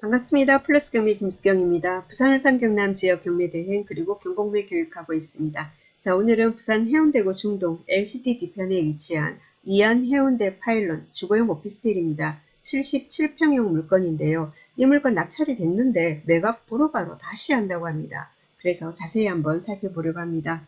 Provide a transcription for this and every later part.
반갑습니다. 플러스 경매 김수경입니다. 부산 울산 경남 지역 경매 대행 그리고 경공매 교육하고 있습니다. 자, 오늘은 부산 해운대구 중동 LCT 뒤편에 위치한 이안 해운대 파일런 주거용 오피스텔입니다. 77평형 물건인데요. 이 물건 낙찰이 됐는데 매각 불허가로 다시 한다고 합니다. 그래서 자세히 한번 살펴보려고 합니다.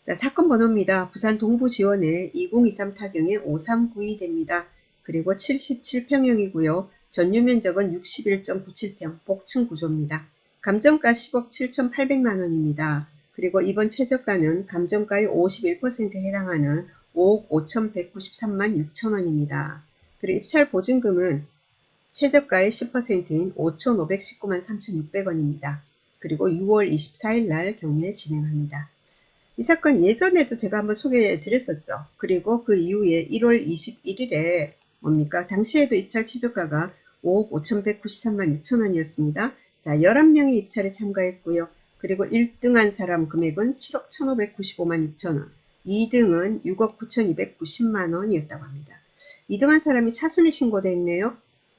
자, 사건 번호입니다. 부산 동부 지원에 2023 타경에 5392됩니다. 그리고 77평형이고요. 전유 면적은 61.97평, 복층 구조입니다. 감정가 10억 7,800만원입니다. 그리고 이번 최저가는 감정가의 51%에 해당하는 5억 5,193만 6천원입니다. 그리고 입찰 보증금은 최저가의 10%인 5,519만 3,600원입니다. 그리고 6월 24일 날 경매 진행합니다. 이 사건 예전에도 제가 한번 소개해 드렸었죠. 그리고 그 이후에 1월 21일에 뭡니까? 당시에도 입찰 최저가가 5억 5,193만 6천원이었습니다. 자, 11명이 입찰에 참가했고요. 그리고 1등한 사람 금액은 7억 1,595만 6천원, 2등은 6억 9,290만원이었다고 합니다. 2등한 사람이 차순위 신고돼 있네요.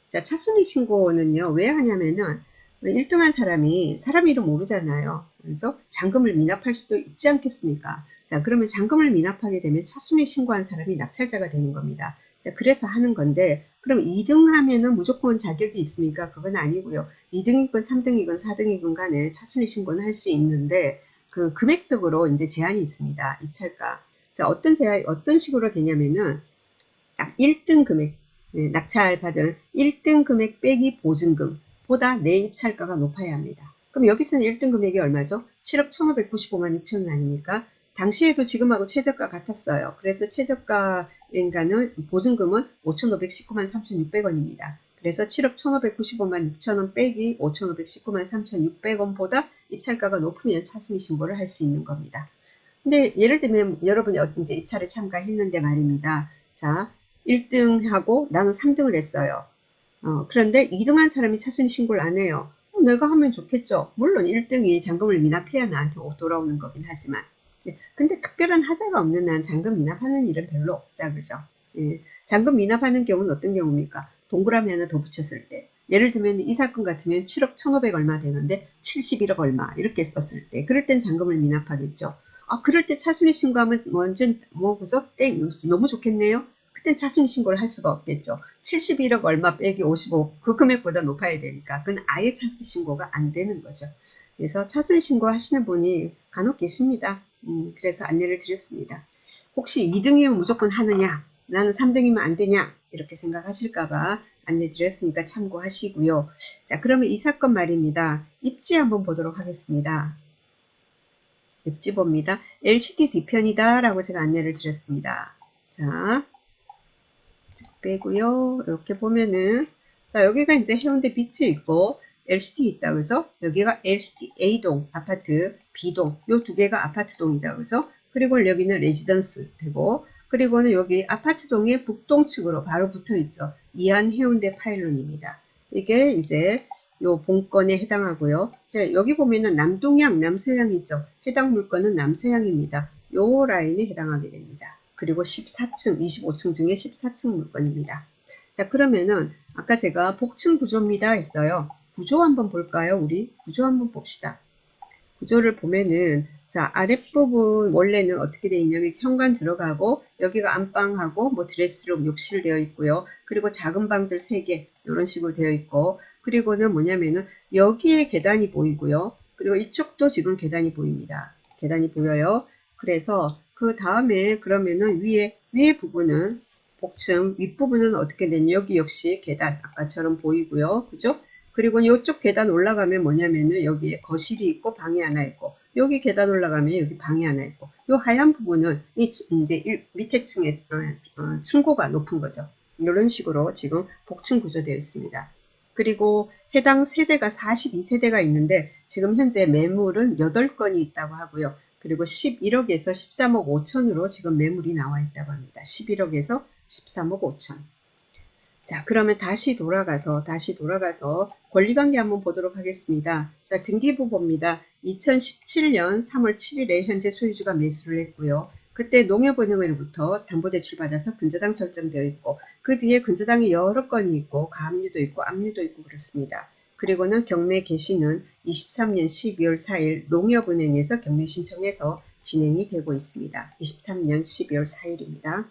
자, 차순위 신고는요, 왜 하냐면은 1등한 사람이 사람 이름 모르잖아요. 그래서 잔금을 미납할 수도 있지 않겠습니까? 자, 그러면 잔금을 미납하게 되면 차순위 신고한 사람이 낙찰자가 되는 겁니다. 자, 그래서 하는 건데, 그럼 2등 하면은 무조건 자격이 있습니까? 그건 아니고요. 2등이건 3등이건 4등이건 간에 차순위 신고는 할 수 있는데, 그 금액적으로 이제 제한이 있습니다. 입찰가. 자, 어떤 식으로 되냐면은, 딱 1등 금액, 낙찰 받은 1등 금액 빼기 보증금, 보다 내 입찰가가 높아야 합니다. 그럼 여기서는 1등 금액이 얼마죠? 7억 1,595만 6천원 아닙니까? 당시에도 지금하고 최저가 같았어요. 그래서 최저가인가는 보증금은 5,519만 3,600원입니다. 그래서 7억 1,595만 6천원 빼기 5,519만 3,600원보다 입찰가가 높으면 차순위 신고를 할 수 있는 겁니다. 근데 예를 들면 여러분이 이제 입찰에 참가했는데 말입니다. 자, 1등하고 나는 3등을 했어요. 그런데 2등한 사람이 차순위 신고를 안 해요. 내가 하면 좋겠죠. 물론 1등이 잔금을 미납해야 나한테 돌아오는 거긴 하지만. 근데 특별한 하자가 없는 한 잔금 미납하는 일은 별로 없다, 그죠? 예, 잔금 미납하는 경우는 어떤 경우입니까? 동그라미 하나 더 붙였을 때. 예를 들면 이 사건 같으면 7억 1,500 얼마 되는데 71억 얼마 이렇게 썼을 때. 그럴 땐 잔금을 미납하겠죠. 그럴 때 차순위 신고하면 완전 그죠? 땡, 너무 좋겠네요. 그땐 차순위 신고를 할 수가 없겠죠. 71억 얼마 빼기 55, 그 금액보다 높아야 되니까 그건 아예 차순위 신고가 안 되는 거죠. 그래서 차순위 신고 하시는 분이 간혹 계십니다. 그래서 안내를 드렸습니다. 혹시 2등이면 무조건 하느냐, 나는 3등이면 안 되냐 이렇게 생각하실까봐 안내 드렸으니까 참고하시고요. 자, 그러면 이 사건 말입니다. 입지 한번 보도록 하겠습니다. 입지 봅니다. LCT 뒤편이다 라고 제가 안내를 드렸습니다. 자, 빼고요. 이렇게 보면은, 자, 여기가 이제 해운대 비치 있고 LCT 있다, 그죠? 여기가 LCT A동 아파트, B동, 요 두 개가 아파트 동이다, 그죠? 그리고 여기는 레지던스 되고, 그리고는 여기 아파트 동의 북동측으로 바로 붙어 있죠. 이안 해운대 파일론입니다. 이게 이제 요 본건에 해당하고요. 자, 여기 보면은 남동향, 남서향 있죠. 해당 물건은 남서향입니다. 요 라인에 해당하게 됩니다. 그리고 14층, 25층 중에 14층 물건입니다. 자, 그러면은 아까 제가 복층 구조입니다 했어요. 구조 한번 볼까요? 우리 구조 한번 봅시다. 구조를 보면은 자, 아랫부분 원래는 어떻게 되어 있냐면 현관 들어가고 여기가 안방하고 뭐 드레스룸, 욕실 되어 있고요. 그리고 작은 방들 3개 이런 식으로 되어 있고, 그리고는 뭐냐면은 여기에 계단이 보이고요. 그리고 이쪽도 지금 계단이 보입니다. 계단이 보여요. 그래서 그 다음에 그러면은 위에 부분은 복층, 윗부분은 어떻게 되냐, 여기 역시 계단 아까처럼 보이고요. 그죠? 그리고 이쪽 계단 올라가면 뭐냐면은 여기에 거실이 있고 방이 하나 있고, 여기 계단 올라가면 여기 방이 하나 있고, 요 하얀 부분은 이제 밑에 층에 층고가 높은 거죠. 이런 식으로 지금 복층 구조되어 있습니다. 그리고 해당 세대가 42세대가 있는데 지금 현재 매물은 8건이 있다고 하고요. 그리고 11억에서 13억 5천으로 지금 매물이 나와 있다고 합니다. 11억에서 13억 5천. 자, 그러면 다시 돌아가서 권리관계 한번 보도록 하겠습니다. 자, 등기부 봅니다. 2017년 3월 7일에 현재 소유주가 매수를 했고요. 그때 농협은행으로부터 담보대출 받아서 근저당 설정되어 있고 그 뒤에 근저당이 여러 건이 있고 가압류도 있고 압류도 있고 그렇습니다. 그리고는 경매 개시는 23년 12월 4일 농협은행에서 경매 신청해서 진행이 되고 있습니다. 23년 12월 4일입니다.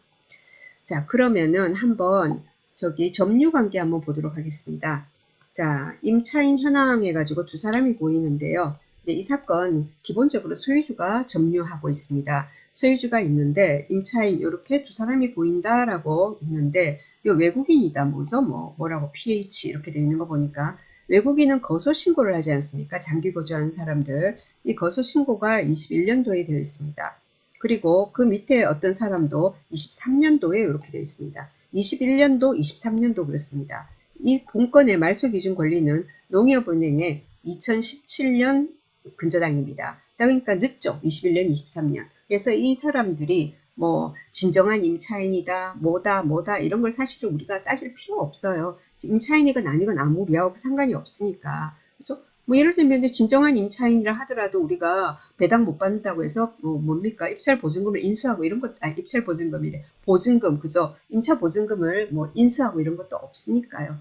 자, 그러면은 한번 저기 점유관계 한번 보도록 하겠습니다. 자, 임차인 현황 해가지고 두 사람이 보이는데요. 네, 이 사건 기본적으로 소유주가 점유하고 있습니다. 소유주가 있는데 임차인 이렇게 두 사람이 보인다라고 있는데 이 외국인이다 뭐죠? 뭐라고 PH 이렇게 되어 있는 거 보니까 외국인은 거소 신고를 하지 않습니까? 장기 거주하는 사람들 이 거소 신고가 21년도에 되어 있습니다. 그리고 그 밑에 어떤 사람도 23년도에 이렇게 되어 있습니다. 21년도, 23년도 그렇습니다. 이 본건의 말소 기준 권리는 농협은행의 2017년 근저당입니다. 자, 그러니까 늦죠. 21년, 23년. 그래서 이 사람들이 뭐 진정한 임차인이다, 뭐다 이런 걸 사실은 우리가 따질 필요 없어요. 임차인이건 아니건 아무 우리하고 상관이 없으니까. 그래서 뭐 예를 들면 진정한 임차인이라 하더라도 우리가 배당 못 받는다고 해서 뭡니까 입찰 보증금을 인수하고 이런 것 입찰 보증금이래 보증금 그죠 임차 보증금을 뭐 인수하고 이런 것도 없으니까요.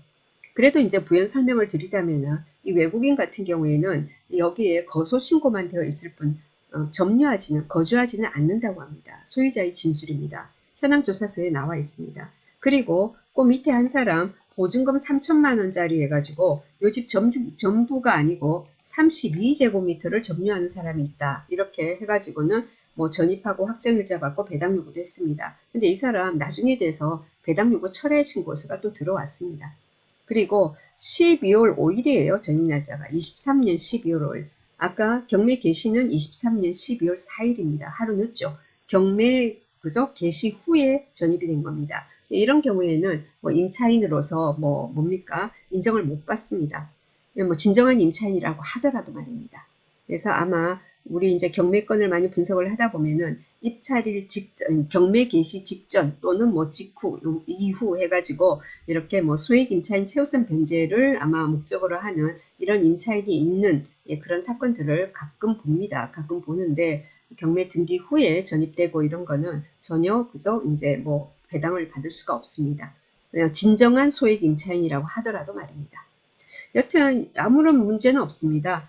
그래도 이제 부연 설명을 드리자면은 이 외국인 같은 경우에는 여기에 거소 신고만 되어 있을 뿐 점유하지는 거주하지는 않는다고 합니다. 소유자의 진술입니다. 현황 조사서에 나와 있습니다. 그리고 그 밑에 한 사람 보증금 3천만 원짜리 해가지고 요 집 전부가 아니고 32제곱미터를 점유하는 사람이 있다. 이렇게 해가지고는 뭐 전입하고 확정일자 받고 배당 요구도 했습니다. 근데 이 사람 나중에 돼서 배당 요구 철회 신고서가 또 들어왔습니다. 그리고 12월 5일이에요. 전입날짜가 23년 12월 5일. 아까 경매 개시는 23년 12월 4일입니다. 하루 늦죠. 경매 그죠? 개시 후에 전입이 된 겁니다. 이런 경우에는 뭐 임차인으로서 뭡니까? 인정을 못 받습니다. 뭐 진정한 임차인이라고 하더라도 말입니다. 그래서 아마 우리 이제 경매건을 많이 분석을 하다 보면은 입찰일 직전, 경매 개시 직전 또는 뭐 직후, 이후 해가지고 이렇게 뭐 소액 임차인 최우선 변제를 아마 목적으로 하는 이런 임차인이 있는 그런 사건들을 가끔 봅니다. 가끔 보는데 경매 등기 후에 전입되고 이런 거는 전혀 그저 이제 뭐 배당을 받을 수가 없습니다. 진정한 소액 임차인이라고 하더라도 말입니다. 여튼 아무런 문제는 없습니다.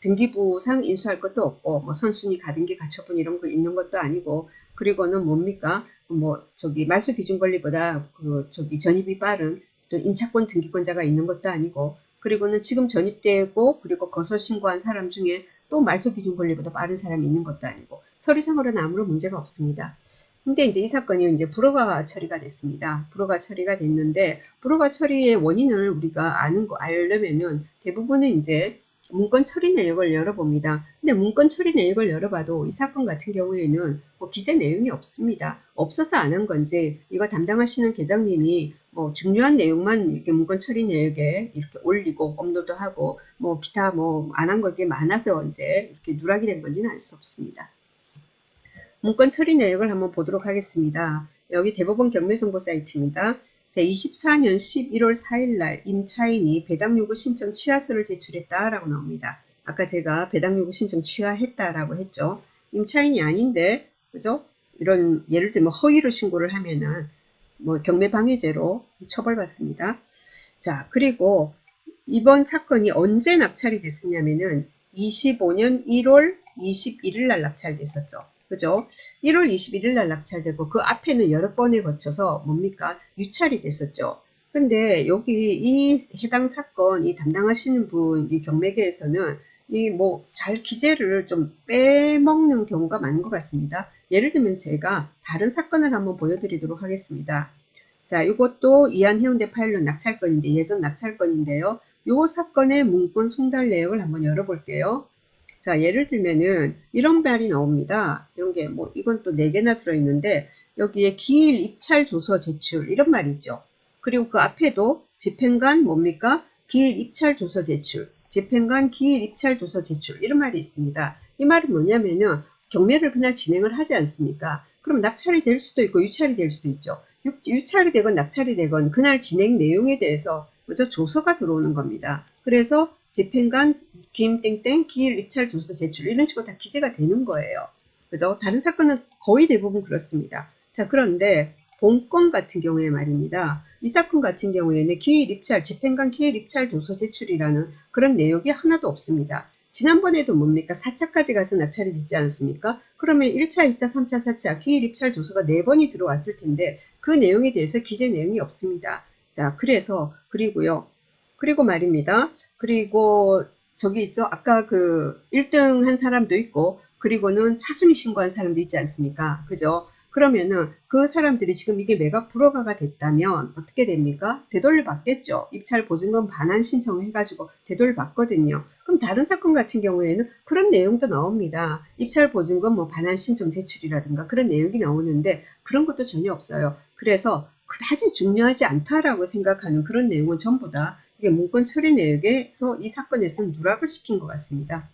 등기부상 인수할 것도 없고 뭐 선순위 가등기 가처분 이런 거 있는 것도 아니고 그리고는 뭡니까 뭐 저기 말소 기준 권리보다 그 저기 전입이 빠른 또 임차권 등기권자가 있는 것도 아니고 그리고는 지금 전입되고 그리고 거소 신고한 사람 중에 또 말소 기준 권리보다 빠른 사람이 있는 것도 아니고 서류상으로는 아무런 문제가 없습니다. 근데 이제 이 사건이 이제 불허가 처리가 됐습니다. 불허가 처리가 됐는데 불허가 처리의 원인을 우리가 알려면은 대부분은 이제 문건 처리 내역을 열어봅니다. 근데 문건 처리 내역을 열어봐도 이 사건 같은 경우에는 뭐 기재 내용이 없습니다. 없어서 안 한 건지 이거 담당하시는 계장님이 뭐 중요한 내용만 이렇게 문건 처리 내역에 이렇게 올리고 업로드하고 뭐 기타 뭐 안 한 거 게 많아서 이제 이렇게 누락이 된 건지는 알 수 없습니다. 문건 처리 내역을 한번 보도록 하겠습니다. 여기 대법원 경매정보 사이트입니다. 자, 24년 11월 4일 날 임차인이 배당 요구 신청 취하서를 제출했다라고 나옵니다. 아까 제가 배당 요구 신청 취하했다라고 했죠. 임차인이 아닌데, 그죠? 이런 예를 들면 허위로 신고를 하면은 뭐 경매 방해죄로 처벌받습니다. 자, 그리고 이번 사건이 언제 낙찰이 됐었냐면은 25년 1월 21일 날 낙찰됐었죠. 그죠? 1월 21일 날 낙찰되고 그 앞에는 여러 번에 거쳐서 뭡니까? 유찰이 됐었죠. 근데 여기 이 해당 사건 이 담당하시는 분 이 경매계에서는 이 뭐 잘 기재를 좀 빼먹는 경우가 많은 것 같습니다. 예를 들면 제가 다른 사건을 한번 보여드리도록 하겠습니다. 자, 이것도 이안 해운대 파일럿 낙찰건인데 예전 낙찰건인데요. 요 사건의 문건 송달 내역을 한번 열어볼게요. 자, 예를 들면은 이런 말이 나옵니다. 이런 게 뭐 이건 또 4개나 들어있는데 여기에 기일 입찰 조서 제출 이런 말이 있죠. 그리고 그 앞에도 집행관 뭡니까? 기일 입찰 조서 제출, 집행관 기일 입찰 조서 제출 이런 말이 있습니다. 이 말은 뭐냐면은 경매를 그날 진행을 하지 않습니까? 그럼 낙찰이 될 수도 있고 유찰이 될 수도 있죠. 유찰이 되건 낙찰이 되건 그날 진행 내용에 대해서 먼저 조서가 들어오는 겁니다. 그래서 집행관 김땡땡 기일 입찰 조서 제출 이런 식으로 다 기재가 되는 거예요. 그죠? 다른 사건은 거의 대부분 그렇습니다. 자, 그런데 본건 같은 경우에 말입니다. 이 사건 같은 경우에는 기일 입찰, 집행관 기일 입찰 조서 제출이라는 그런 내용이 하나도 없습니다. 지난번에도 뭡니까? 4차까지 가서 낙찰이 됐지 않습니까? 그러면 1차, 2차, 3차, 4차 기일 입찰 조서가 4번이 들어왔을 텐데 그 내용에 대해서 기재 내용이 없습니다. 자, 그래서 그리고 말입니다. 그리고 저기 있죠. 아까 그 1등 한 사람도 있고 그리고는 차순위 신고한 사람도 있지 않습니까? 그죠? 그러면은 그 사람들이 지금 이게 매각 불허가가 됐다면 어떻게 됩니까? 되돌려 받겠죠. 입찰 보증금 반환 신청을 해가지고 되돌려 받거든요. 그럼 다른 사건 같은 경우에는 그런 내용도 나옵니다. 입찰 보증금 뭐 반환 신청 제출이라든가 그런 내용이 나오는데 그런 것도 전혀 없어요. 그래서 그다지 중요하지 않다라고 생각하는 그런 내용은 전부 다 이게 문건 처리 내역에서 이 사건에서는 누락을 시킨 것 같습니다.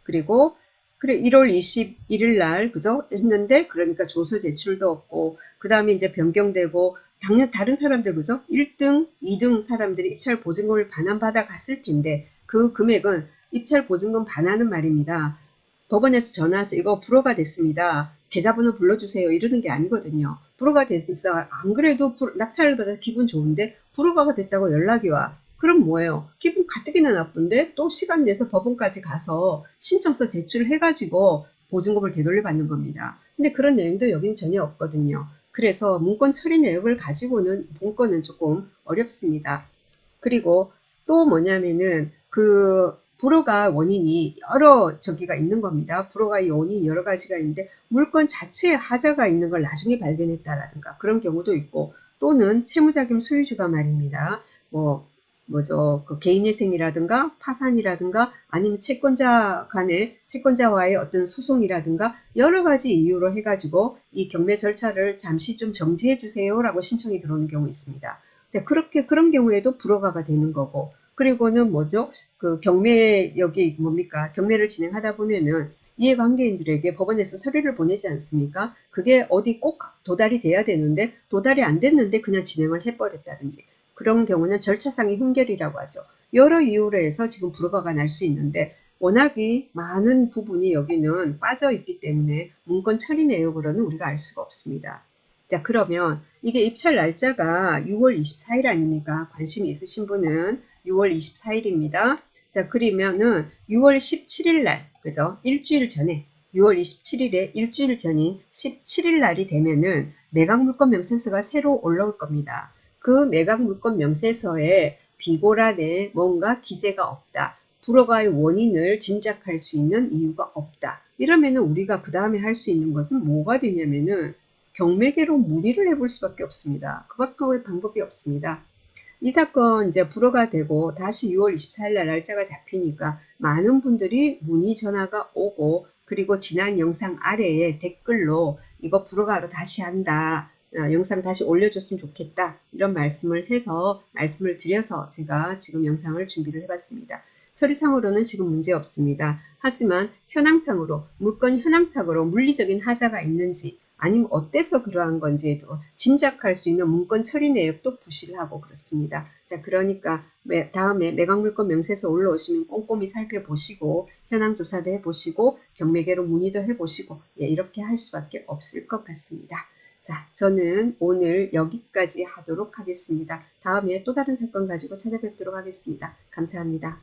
그리고 그래 1월 21일 날 그죠 했는데 그러니까 조서 제출도 없고 그 다음에 이제 변경되고 당연 다른 사람들 그죠 1등 2등 사람들이 입찰 보증금을 반환받아 갔을 텐데 그 금액은 입찰 보증금 반환은 말입니다. 법원에서 전화해서 이거 불허가 됐습니다. 계좌번호 불러주세요. 이러는 게 아니거든요. 불허가 됐어. 안 그래도 낙찰을 받아 기분 좋은데 불허가 됐다고 연락이 와. 그럼 뭐예요? 기분 가뜩이나 나쁜데 또 시간 내서 법원까지 가서 신청서 제출해가지고 보증금을 되돌려 받는 겁니다. 근데 그런 내용도 여기는 전혀 없거든요. 그래서 문건 처리 내역을 가지고는 본건은 조금 어렵습니다. 그리고 또 뭐냐면은 그 불허가 원인이 여러 저기가 있는 겁니다. 불허가 원인이 여러 가지가 있는데 물건 자체에 하자가 있는 걸 나중에 발견했다라든가 그런 경우도 있고 또는 채무자금 소유주가 말입니다. 그 개인회생이라든가 파산이라든가 아니면 채권자와의 어떤 소송이라든가 여러 가지 이유로 해가지고 이 경매 절차를 잠시 좀 정지해 주세요라고 신청이 들어오는 경우 있습니다. 자, 그런 경우에도 불허가가 되는 거고, 그리고는 뭐죠? 그 경매, 여기 뭡니까? 경매를 진행하다 보면은 이해관계인들에게 법원에서 서류를 보내지 않습니까? 그게 어디 꼭 도달이 돼야 되는데, 도달이 안 됐는데 그냥 진행을 해버렸다든지. 그런 경우는 절차상의 흠결이라고 하죠. 여러 이유로 해서 지금 불허가가 날 수 있는데, 워낙이 많은 부분이 여기는 빠져 있기 때문에 문건 처리 내역으로는 우리가 알 수가 없습니다. 자, 그러면 이게 입찰 날짜가 6월 24일 아닙니까? 관심이 있으신 분은 6월 24일입니다. 자, 그러면은 6월 17일 날, 그죠? 일주일 전에, 6월 27일에 일주일 전인 17일 날이 되면은 매각물건 명세서가 새로 올라올 겁니다. 그 매각물건 명세서에 비고란에 뭔가 기재가 없다. 불허가의 원인을 짐작할 수 있는 이유가 없다. 이러면은 우리가 그 다음에 할 수 있는 것은 뭐가 되냐면은 경매계로 문의를 해볼 수밖에 없습니다. 그밖에 방법이 없습니다. 이 사건 이제 불허가 되고 다시 6월 24일 날 날짜가 잡히니까 많은 분들이 문의 전화가 오고 그리고 지난 영상 아래에 댓글로 이거 불허가로 다시 한다. 영상 다시 올려줬으면 좋겠다. 이런 말씀을 드려서 제가 지금 영상을 준비를 해봤습니다. 서류상으로는 지금 문제 없습니다. 하지만 물건 현황상으로 물리적인 하자가 있는지 아니면 어때서 그러한 건지에도 짐작할 수 있는 문건 처리 내역도 부시를 하고 그렇습니다. 자, 그러니까 다음에 매각물건 명세서 올라오시면 꼼꼼히 살펴보시고 현황 조사도 해보시고 경매계로 문의도 해보시고 이렇게 할 수밖에 없을 것 같습니다. 자, 저는 오늘 여기까지 하도록 하겠습니다. 다음에 또 다른 사건 가지고 찾아뵙도록 하겠습니다. 감사합니다.